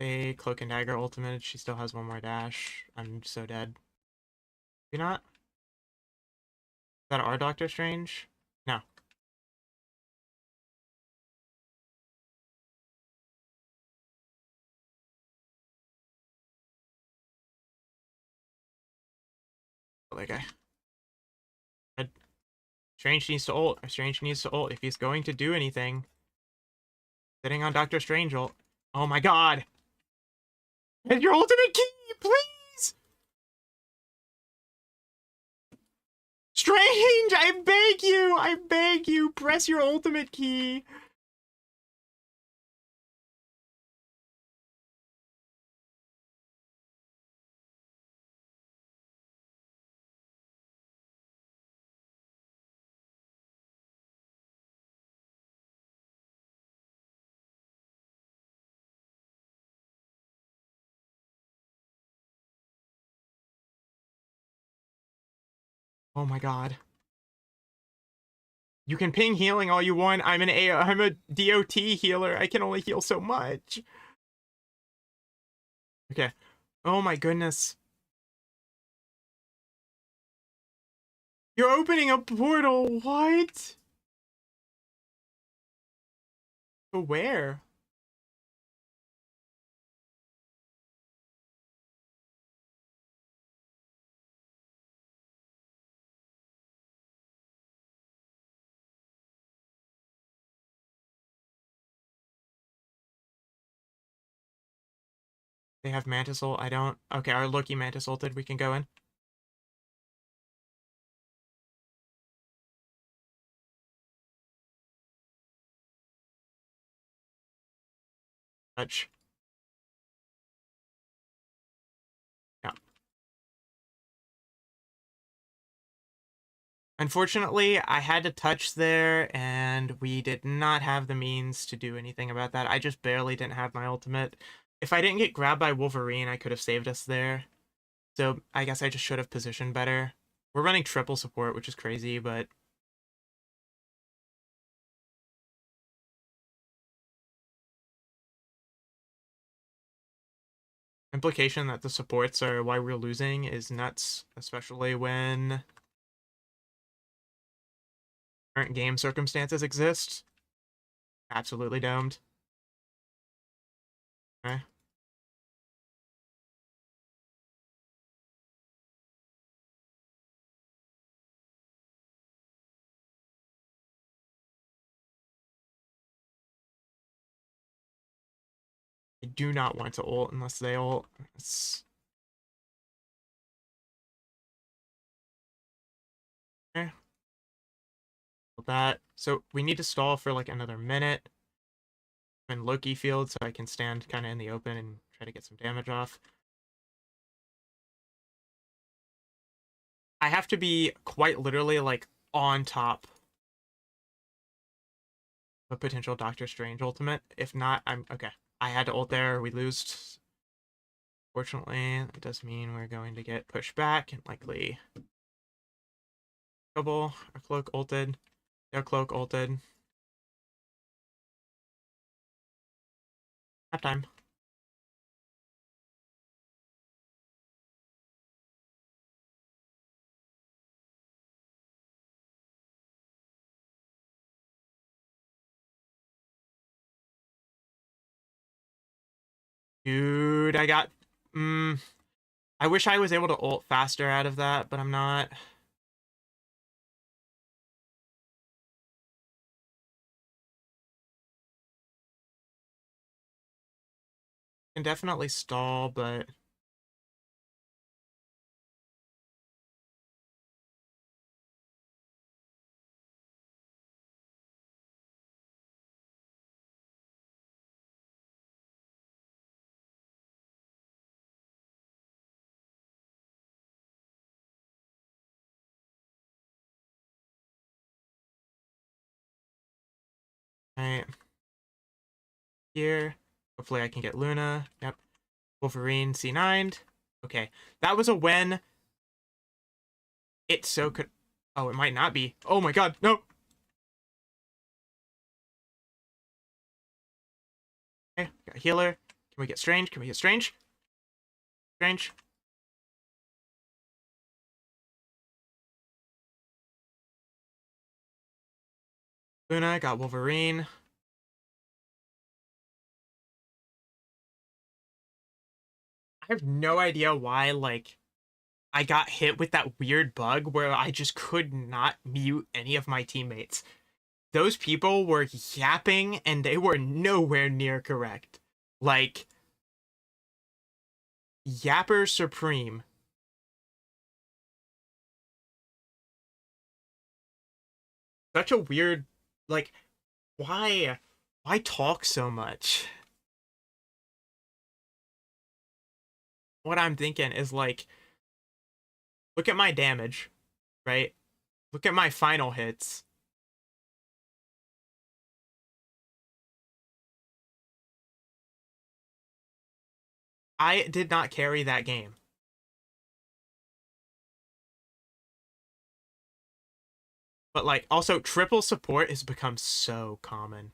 A cloak and dagger ultimate. She still has one more dash. I'm so dead. You're not? that our Doctor Strange? No. That guy. Strange needs to ult. Strange needs to ult. If he's going to do anything, sitting on Doctor Strange ult. Oh my god! And your ultimate key, please! Strange! I beg you, press your ultimate key. Oh my god. You can ping healing all you want. I'm a DOT healer. I can only heal so much. Okay. Oh my goodness. You're opening a portal. What? To where? They have Mantis ult. I don't. Okay, our Loki Mantis ulted. We can go in. Touch. Yeah. Unfortunately, I had to touch there, and we did not have the means to do anything about that. I just barely didn't have my ultimate. If I didn't get grabbed by Wolverine, I could have saved us there. So I guess I just should have positioned better. We're running triple support, which is crazy, but implication that the supports are why we're losing is nuts, especially when current game circumstances exist. Absolutely domed. Okay. I do not want to ult unless they ult. It's... Okay. That. So we need to stall for like another minute. In Loki field, so I can stand kind of in the open and try to get some damage off. I have to be quite literally like on top of potential Doctor Strange ultimate. If not, I'm okay. I had to ult there. We lose. Fortunately, it does mean we're going to get pushed back and likely trouble. Our cloak ulted. Their cloak ulted. Half time. Dude, I got. I wish I was able to ult faster out of that, but I'm not. Can definitely stall, but alright. Here. Hopefully I can get Luna. Yep. Wolverine C9'd. Okay. That was a win. It so could... Oh, it might not be. Oh my god, no! Okay, got a healer. Can we get Strange? Can we get Strange? Strange. Luna, got Wolverine. I have no idea why, like, I got hit with that weird bug where I just could not mute any of my teammates. Those people were yapping and they were nowhere near correct. Like, Yapper Supreme. Such a weird, like, why? Why talk so much? What I'm thinking is like, look at my damage, right? Look at my final hits. I did not carry that game. But like also triple support has become so common.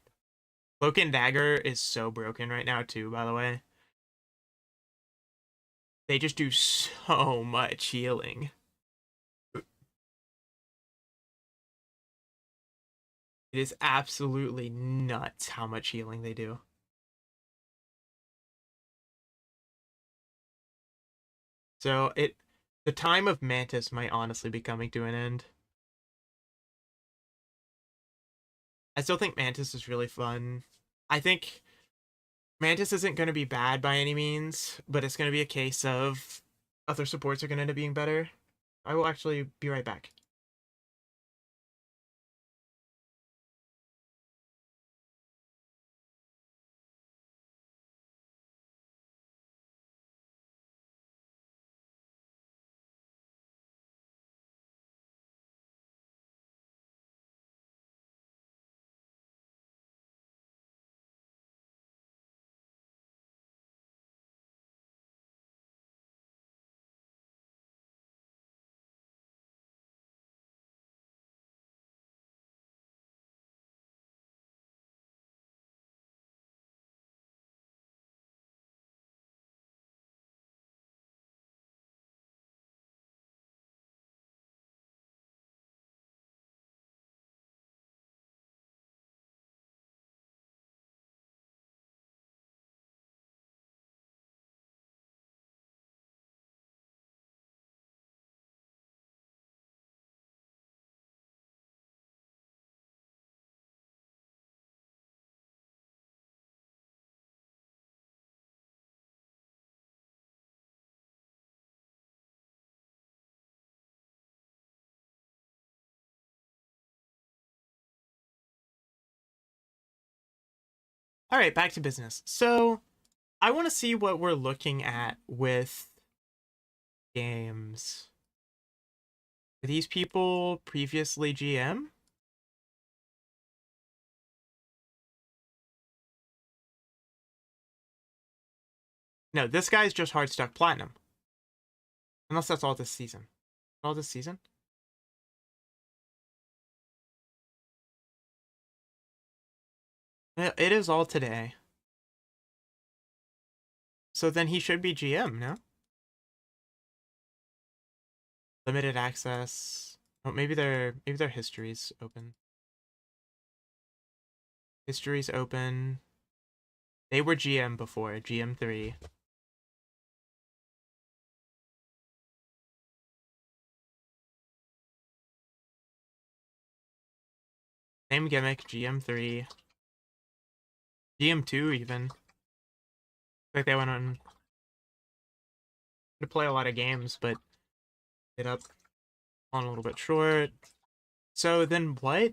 Cloak and Dagger is so broken right now too, by the way. They just do so much healing. It is absolutely nuts how much healing they do. So the time of Mantis might honestly be coming to an end. I still think Mantis is really fun. I think Mantis isn't going to be bad by any means, but it's going to be a case of other supports are going to end up being better. I will actually be right back. All right, back to business. So, I want to see what we're looking at with games. Are these people previously GM? No, this guy's just hard stuck platinum. Unless that's all this season. All this season? It is all today. So then he should be GM, no? Limited access. Oh, maybe their history's open. History's open. They were GM before, GM3. Same gimmick, GM3. GM2 even. Like they went on to play a lot of games, but it up on a little bit short. So then what?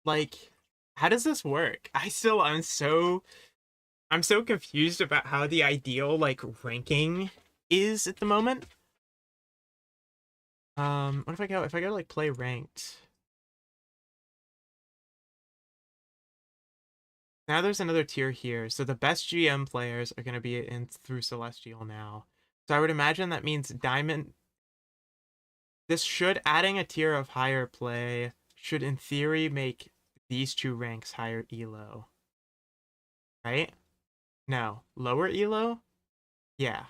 Like, how does this work? I'm so confused about how the ideal like ranking is at the moment. What if I go like play ranked? Now there's another tier here. So the best GM players are gonna be in through Celestial now. So I would imagine that means Diamond. This should adding a tier of higher play should in theory make these two ranks higher elo, right? No, lower elo? Yeah.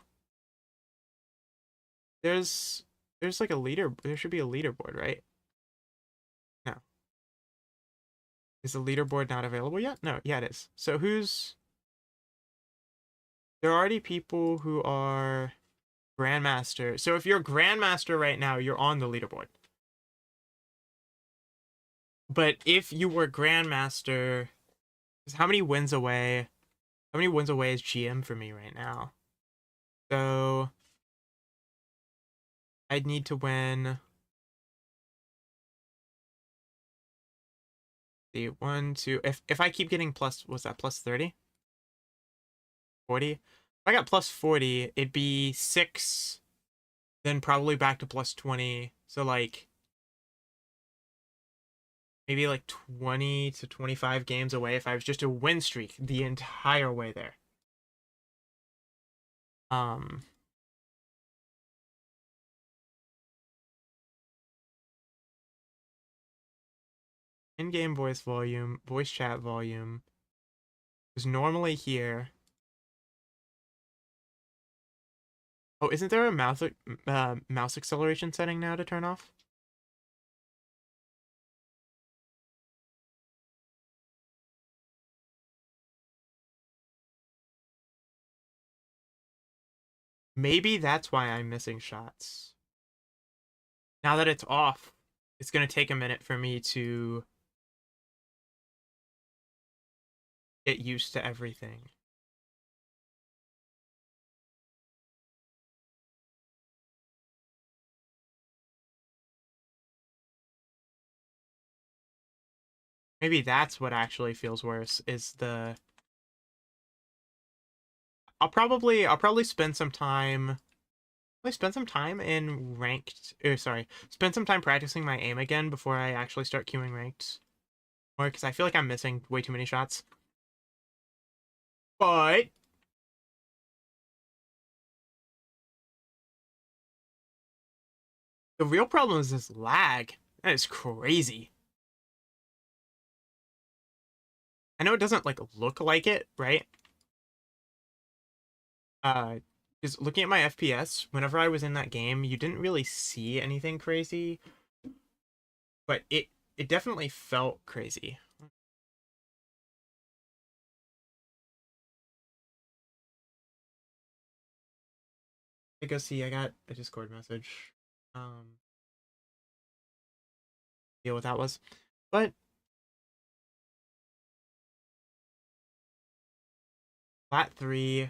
There's there's like a leader there should be a leaderboard, right? No. Is the leaderboard not available yet? No, yeah, it is. So there are already people who are Grandmaster. So if you're Grandmaster right now, you're on the leaderboard. But if you were Grandmaster, how many wins away? How many wins away is GM for me right now? So I'd need to win. See, one, two. If I keep getting plus, what's that? Plus 30? 40? If I got plus 40, it'd be 6, then probably back to plus 20. So like maybe like 20 to 25 games away if I was just a win streak the entire way there. Um, in-game voice volume, voice chat volume is normally here. Oh, isn't there a mouse acceleration setting now to turn off? Maybe that's why I'm missing shots. Now that it's off, it's gonna take a minute for me to get used to everything. Maybe that's what actually feels worse is the I'll probably spend some time in ranked spend some time practicing my aim again before I actually start queuing ranked. Or because I feel like I'm missing way too many shots. But the real problem is this lag. That is crazy. I know it doesn't like look like it, right? Because looking at my FPS, whenever I was in that game, you didn't really see anything crazy, but it definitely felt crazy. I go see, I got a Discord message. Deal what that was. But Plat 3.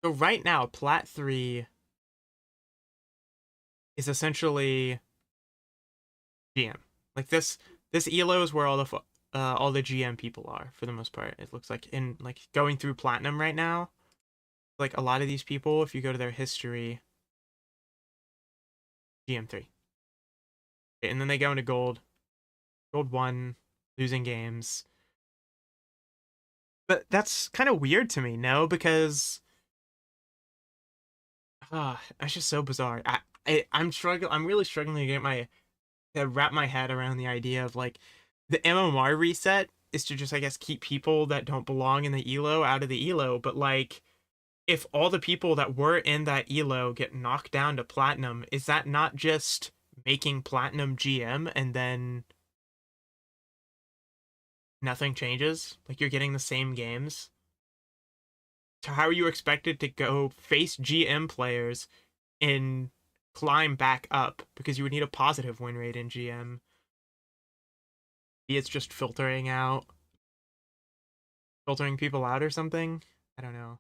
So right now, Plat 3 is essentially GM. Like this ELO is where all the GM people are for the most part. It looks like in like going through Platinum right now. Like a lot of these people, if you go to their history, GM3. And then they go into Gold. Gold 1, losing games. But that's kind of weird to me, no? Because that's just so bizarre. I'm struggling. I'm really struggling to wrap my head around the idea of like the MMR reset is to just I guess keep people that don't belong in the elo out of the elo. But like, if all the people that were in that elo get knocked down to platinum, is that not just making platinum GM and then nothing changes? Like you're getting the same games. So how are you expected to go face GM players and climb back up? Because you would need a positive win rate in GM. Maybe it's just filtering people out or something. I don't know.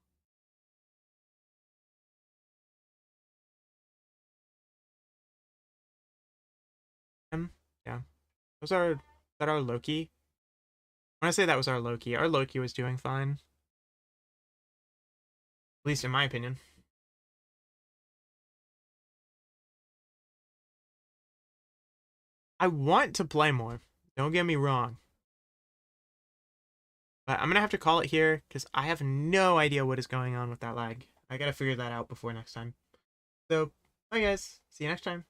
Yeah. Was that our Loki? When I say that was our Loki, our Loki was doing fine. At least in my opinion. I want to play more. Don't get me wrong. But I'm gonna have to call it here because I have no idea what is going on with that lag. I gotta figure that out before next time. So, bye guys. See you next time.